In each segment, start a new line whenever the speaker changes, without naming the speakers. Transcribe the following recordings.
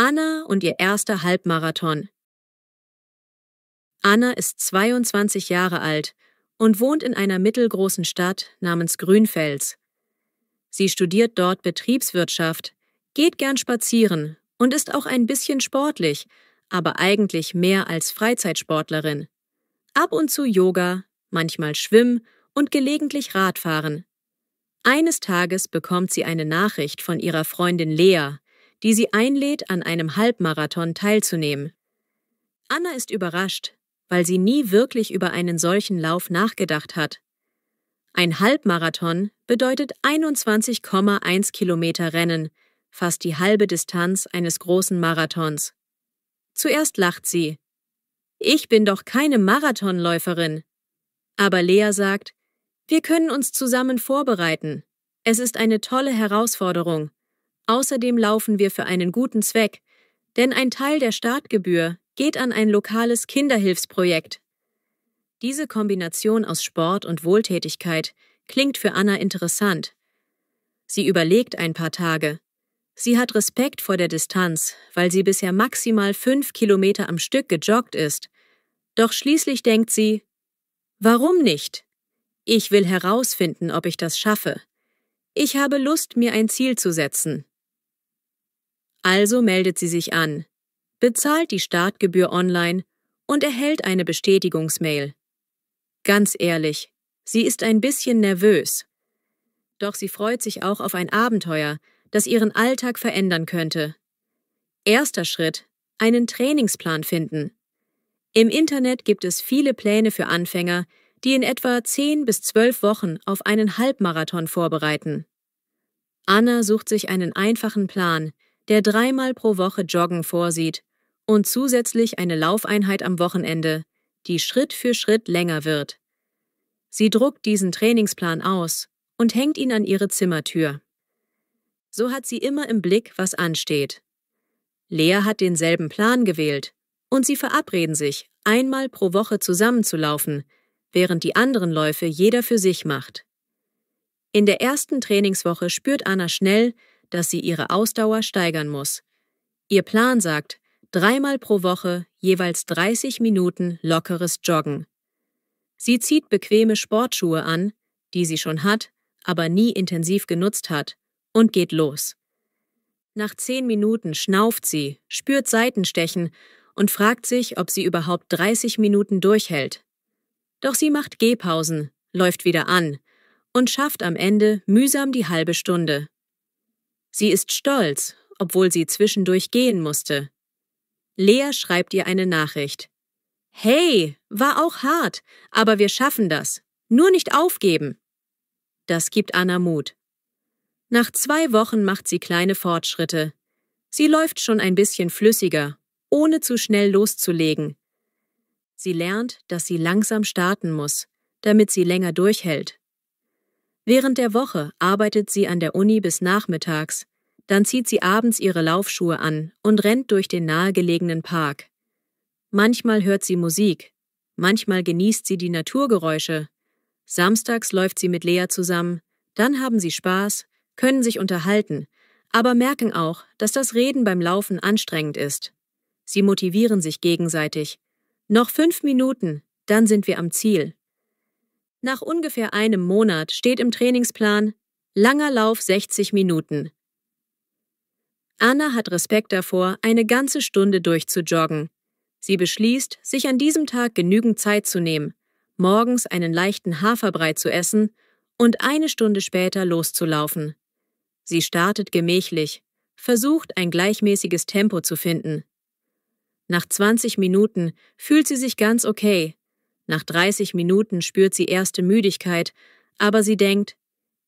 Anna und ihr erster Halbmarathon. Anna ist 22 Jahre alt und wohnt in einer mittelgroßen Stadt namens Grünfels. Sie studiert dort Betriebswirtschaft, geht gern spazieren und ist auch ein bisschen sportlich, aber eigentlich mehr als Freizeitsportlerin. Ab und zu Yoga, manchmal Schwimmen und gelegentlich Radfahren. Eines Tages bekommt sie eine Nachricht von ihrer Freundin Lea, die sie einlädt, an einem Halbmarathon teilzunehmen. Anna ist überrascht, weil sie nie wirklich über einen solchen Lauf nachgedacht hat. Ein Halbmarathon bedeutet 21,1 Kilometer Rennen, fast die halbe Distanz eines großen Marathons. Zuerst lacht sie. Ich bin doch keine Marathonläuferin. Aber Lea sagt, wir können uns zusammen vorbereiten. Es ist eine tolle Herausforderung. Außerdem laufen wir für einen guten Zweck, denn ein Teil der Startgebühr geht an ein lokales Kinderhilfsprojekt. Diese Kombination aus Sport und Wohltätigkeit klingt für Anna interessant. Sie überlegt ein paar Tage. Sie hat Respekt vor der Distanz, weil sie bisher maximal 5 Kilometer am Stück gejoggt ist. Doch schließlich denkt sie, warum nicht? Ich will herausfinden, ob ich das schaffe. Ich habe Lust, mir ein Ziel zu setzen. Also meldet sie sich an, bezahlt die Startgebühr online und erhält eine Bestätigungsmail. Ganz ehrlich, sie ist ein bisschen nervös. Doch sie freut sich auch auf ein Abenteuer, das ihren Alltag verändern könnte. Erster Schritt: einen Trainingsplan finden. Im Internet gibt es viele Pläne für Anfänger, die in etwa 10 bis 12 Wochen auf einen Halbmarathon vorbereiten. Anna sucht sich einen einfachen Plan, der 3-mal pro Woche Joggen vorsieht und zusätzlich eine Laufeinheit am Wochenende, die Schritt für Schritt länger wird. Sie druckt diesen Trainingsplan aus und hängt ihn an ihre Zimmertür. So hat sie immer im Blick, was ansteht. Lea hat denselben Plan gewählt und sie verabreden sich, einmal pro Woche zusammenzulaufen, während die anderen Läufe jeder für sich macht. In der ersten Trainingswoche spürt Anna schnell, dass sie ihre Ausdauer steigern muss. Ihr Plan sagt, 3-mal pro Woche jeweils 30 Minuten lockeres Joggen. Sie zieht bequeme Sportschuhe an, die sie schon hat, aber nie intensiv genutzt hat, und geht los. Nach 10 Minuten schnauft sie, spürt Seitenstechen und fragt sich, ob sie überhaupt 30 Minuten durchhält. Doch sie macht Gehpausen, läuft wieder an und schafft am Ende mühsam die halbe Stunde. Sie ist stolz, obwohl sie zwischendurch gehen musste. Lea schreibt ihr eine Nachricht. Hey, war auch hart, aber wir schaffen das. Nur nicht aufgeben. Das gibt Anna Mut. Nach 2 Wochen macht sie kleine Fortschritte. Sie läuft schon ein bisschen flüssiger, ohne zu schnell loszulegen. Sie lernt, dass sie langsam starten muss, damit sie länger durchhält. Während der Woche arbeitet sie an der Uni bis nachmittags, dann zieht sie abends ihre Laufschuhe an und rennt durch den nahegelegenen Park. Manchmal hört sie Musik, manchmal genießt sie die Naturgeräusche. Samstags läuft sie mit Lea zusammen, dann haben sie Spaß, können sich unterhalten, aber merken auch, dass das Reden beim Laufen anstrengend ist. Sie motivieren sich gegenseitig. Noch 5 Minuten, dann sind wir am Ziel. Nach ungefähr einem Monat steht im Trainingsplan langer Lauf 60 Minuten. Anna hat Respekt davor, eine ganze Stunde durchzujoggen. Sie beschließt, sich an diesem Tag genügend Zeit zu nehmen, morgens einen leichten Haferbrei zu essen und 1 Stunde später loszulaufen. Sie startet gemächlich, versucht ein gleichmäßiges Tempo zu finden. Nach 20 Minuten fühlt sie sich ganz okay. Nach 30 Minuten spürt sie erste Müdigkeit, aber sie denkt,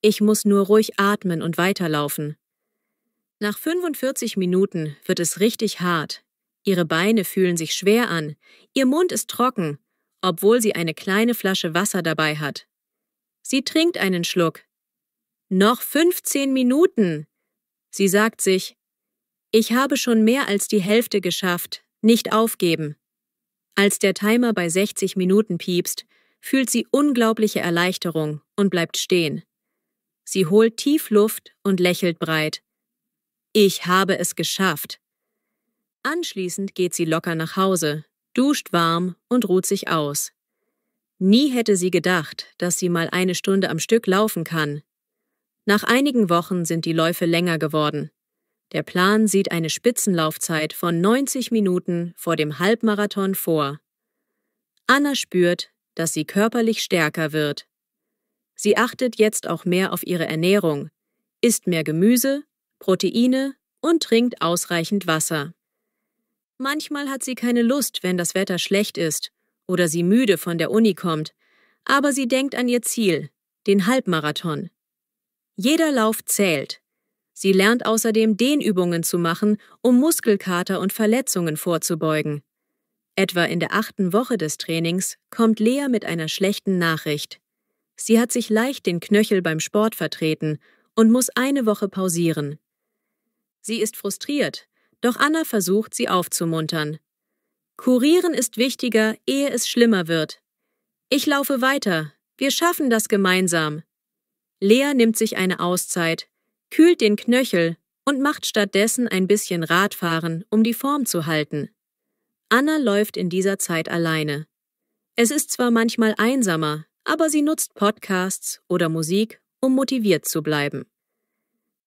ich muss nur ruhig atmen und weiterlaufen. Nach 45 Minuten wird es richtig hart. Ihre Beine fühlen sich schwer an, ihr Mund ist trocken, obwohl sie eine kleine Flasche Wasser dabei hat. Sie trinkt einen Schluck. Noch 15 Minuten! Sie sagt sich, ich habe schon mehr als die Hälfte geschafft, nicht aufgeben. Als der Timer bei 60 Minuten piepst, fühlt sie unglaubliche Erleichterung und bleibt stehen. Sie holt tief Luft und lächelt breit. Ich habe es geschafft. Anschließend geht sie locker nach Hause, duscht warm und ruht sich aus. Nie hätte sie gedacht, dass sie mal 1 Stunde am Stück laufen kann. Nach einigen Wochen sind die Läufe länger geworden. Der Plan sieht eine Spitzenlaufzeit von 90 Minuten vor dem Halbmarathon vor. Anna spürt, dass sie körperlich stärker wird. Sie achtet jetzt auch mehr auf ihre Ernährung, isst mehr Gemüse, Proteine und trinkt ausreichend Wasser. Manchmal hat sie keine Lust, wenn das Wetter schlecht ist oder sie müde von der Uni kommt, aber sie denkt an ihr Ziel, den Halbmarathon. Jeder Lauf zählt. Sie lernt außerdem Dehnübungen zu machen, um Muskelkater und Verletzungen vorzubeugen. Etwa in der 8. Woche des Trainings kommt Lea mit einer schlechten Nachricht. Sie hat sich leicht den Knöchel beim Sport vertreten und muss eine Woche pausieren. Sie ist frustriert, doch Anna versucht, sie aufzumuntern. Kurieren ist wichtiger, ehe es schlimmer wird. Ich laufe weiter, wir schaffen das gemeinsam. Lea nimmt sich eine Auszeit, kühlt den Knöchel und macht stattdessen ein bisschen Radfahren, um die Form zu halten. Anna läuft in dieser Zeit alleine. Es ist zwar manchmal einsamer, aber sie nutzt Podcasts oder Musik, um motiviert zu bleiben.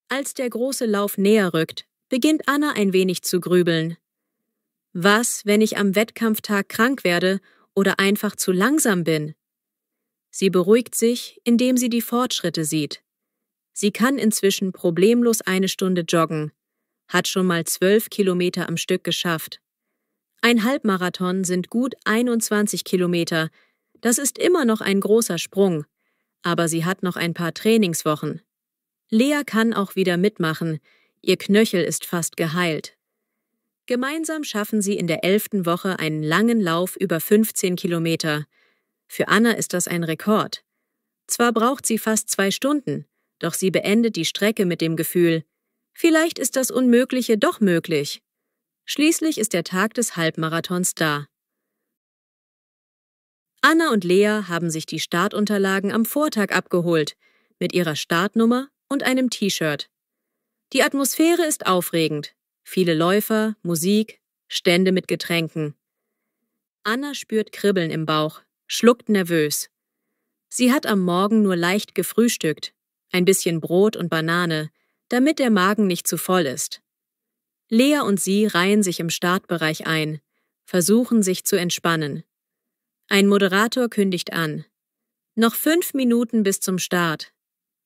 Als der große Lauf näher rückt, beginnt Anna ein wenig zu grübeln. Was, wenn ich am Wettkampftag krank werde oder einfach zu langsam bin? Sie beruhigt sich, indem sie die Fortschritte sieht. Sie kann inzwischen problemlos 1 Stunde joggen, hat schon mal 12 Kilometer am Stück geschafft. Ein Halbmarathon sind gut 21 Kilometer, das ist immer noch ein großer Sprung, aber sie hat noch ein paar Trainingswochen. Lea kann auch wieder mitmachen, ihr Knöchel ist fast geheilt. Gemeinsam schaffen sie in der 11. Woche einen langen Lauf über 15 Kilometer. Für Anna ist das ein Rekord. Zwar braucht sie fast 2 Stunden, doch sie beendet die Strecke mit dem Gefühl, vielleicht ist das Unmögliche doch möglich. Schließlich ist der Tag des Halbmarathons da. Anna und Lea haben sich die Startunterlagen am Vortag abgeholt, mit ihrer Startnummer und einem T-Shirt. Die Atmosphäre ist aufregend. Viele Läufer, Musik, Stände mit Getränken. Anna spürt Kribbeln im Bauch, schluckt nervös. Sie hat am Morgen nur leicht gefrühstückt, ein bisschen Brot und Banane, damit der Magen nicht zu voll ist. Lea und sie reihen sich im Startbereich ein, versuchen sich zu entspannen. Ein Moderator kündigt an. Noch 5 Minuten bis zum Start.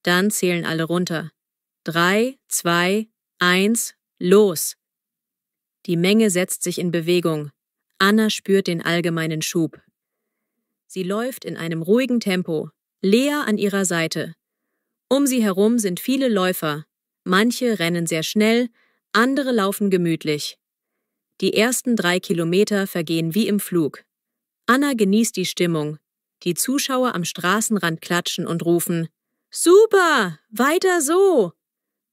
Dann zählen alle runter. 3, 2, 1, los! Die Menge setzt sich in Bewegung. Anna spürt den allgemeinen Schub. Sie läuft in einem ruhigen Tempo, Lea an ihrer Seite. Um sie herum sind viele Läufer. Manche rennen sehr schnell, andere laufen gemütlich. Die ersten 3 Kilometer vergehen wie im Flug. Anna genießt die Stimmung. Die Zuschauer am Straßenrand klatschen und rufen: Super! Weiter so!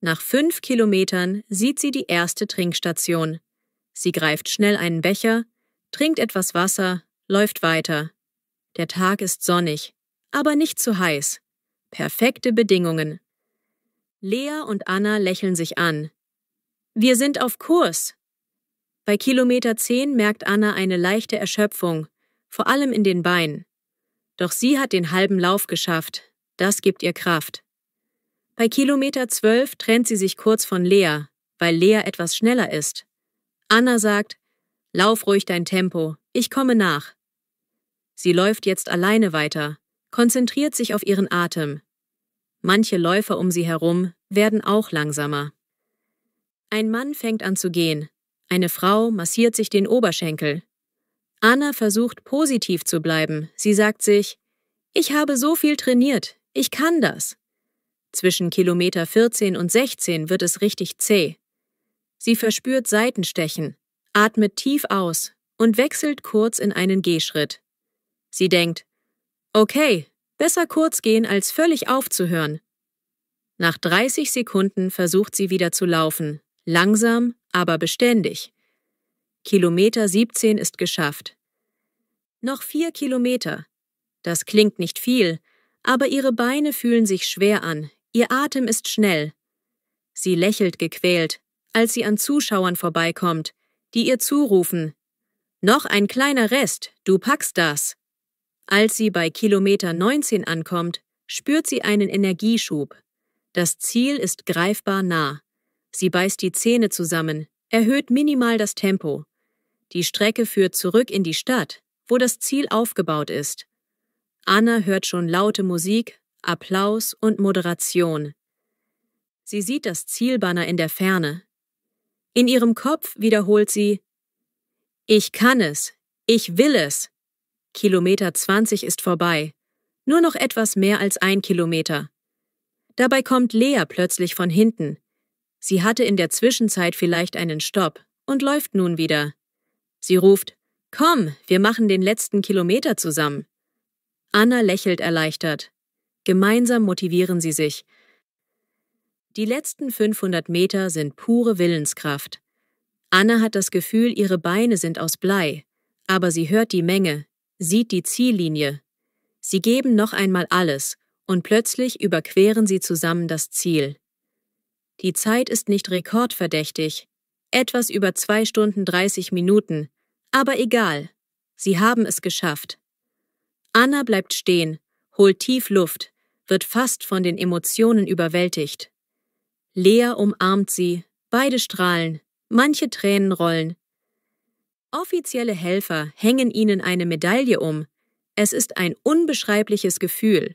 Nach 5 Kilometern sieht sie die erste Trinkstation. Sie greift schnell einen Becher, trinkt etwas Wasser, läuft weiter. Der Tag ist sonnig, aber nicht zu heiß. Perfekte Bedingungen. Lea und Anna lächeln sich an. Wir sind auf Kurs. Bei Kilometer 10 merkt Anna eine leichte Erschöpfung, vor allem in den Beinen. Doch sie hat den halben Lauf geschafft. Das gibt ihr Kraft. Bei Kilometer 12 trennt sie sich kurz von Lea, weil Lea etwas schneller ist. Anna sagt: Lauf ruhig dein Tempo, ich komme nach. Sie läuft jetzt alleine weiter, konzentriert sich auf ihren Atem. Manche Läufer um sie herum werden auch langsamer. Ein Mann fängt an zu gehen. Eine Frau massiert sich den Oberschenkel. Anna versucht positiv zu bleiben. Sie sagt sich: Ich habe so viel trainiert, ich kann das. Zwischen Kilometer 14 und 16 wird es richtig zäh. Sie verspürt Seitenstechen, atmet tief aus und wechselt kurz in einen Gehschritt. Sie denkt: Okay, besser kurz gehen, als völlig aufzuhören. Nach 30 Sekunden versucht sie wieder zu laufen, langsam, aber beständig. Kilometer 17 ist geschafft. Noch 4 Kilometer. Das klingt nicht viel, aber ihre Beine fühlen sich schwer an, ihr Atem ist schnell. Sie lächelt gequält, als sie an Zuschauern vorbeikommt, die ihr zurufen: »Noch ein kleiner Rest, du packst das!« Als sie bei Kilometer 19 ankommt, spürt sie einen Energieschub. Das Ziel ist greifbar nah. Sie beißt die Zähne zusammen, erhöht minimal das Tempo. Die Strecke führt zurück in die Stadt, wo das Ziel aufgebaut ist. Anna hört schon laute Musik, Applaus und Moderation. Sie sieht das Zielbanner in der Ferne. In ihrem Kopf wiederholt sie: »Ich kann es! Ich will es!« Kilometer 20 ist vorbei. Nur noch etwas mehr als 1 Kilometer. Dabei kommt Lea plötzlich von hinten. Sie hatte in der Zwischenzeit vielleicht einen Stopp und läuft nun wieder. Sie ruft: »Komm, wir machen den letzten Kilometer zusammen.« Anna lächelt erleichtert. Gemeinsam motivieren sie sich. Die letzten 500 Meter sind pure Willenskraft. Anna hat das Gefühl, ihre Beine sind aus Blei, aber sie hört die Menge, sieht die Ziellinie. Sie geben noch einmal alles und plötzlich überqueren sie zusammen das Ziel. Die Zeit ist nicht rekordverdächtig, etwas über 2 Stunden 30 Minuten, aber egal, sie haben es geschafft. Anna bleibt stehen, holt tief Luft, wird fast von den Emotionen überwältigt. Lea umarmt sie, beide strahlen, manche Tränen rollen. Offizielle Helfer hängen ihnen eine Medaille um. Es ist ein unbeschreibliches Gefühl.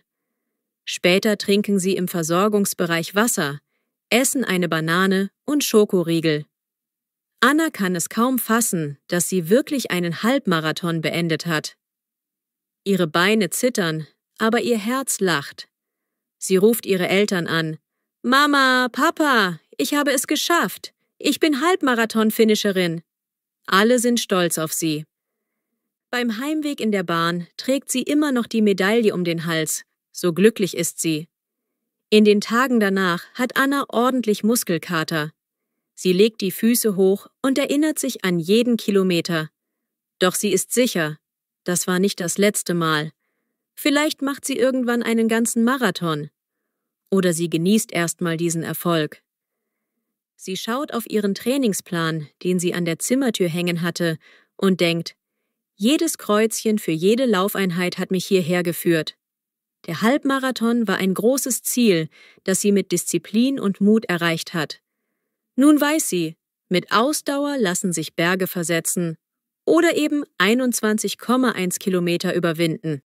Später trinken sie im Versorgungsbereich Wasser, essen eine Banane und Schokoriegel. Anna kann es kaum fassen, dass sie wirklich einen Halbmarathon beendet hat. Ihre Beine zittern, aber ihr Herz lacht. Sie ruft ihre Eltern an. »Mama, Papa, ich habe es geschafft. Ich bin Halbmarathon-Finisherin.« Alle sind stolz auf sie. Beim Heimweg in der Bahn trägt sie immer noch die Medaille um den Hals. So glücklich ist sie. In den Tagen danach hat Anna ordentlich Muskelkater. Sie legt die Füße hoch und erinnert sich an jeden Kilometer. Doch sie ist sicher, das war nicht das letzte Mal. Vielleicht macht sie irgendwann einen ganzen Marathon. Oder sie genießt erstmal diesen Erfolg. Sie schaut auf ihren Trainingsplan, den sie an der Zimmertür hängen hatte, und denkt: Jedes Kreuzchen für jede Laufeinheit hat mich hierher geführt. Der Halbmarathon war ein großes Ziel, das sie mit Disziplin und Mut erreicht hat. Nun weiß sie, mit Ausdauer lassen sich Berge versetzen oder eben 21,1 Kilometer überwinden.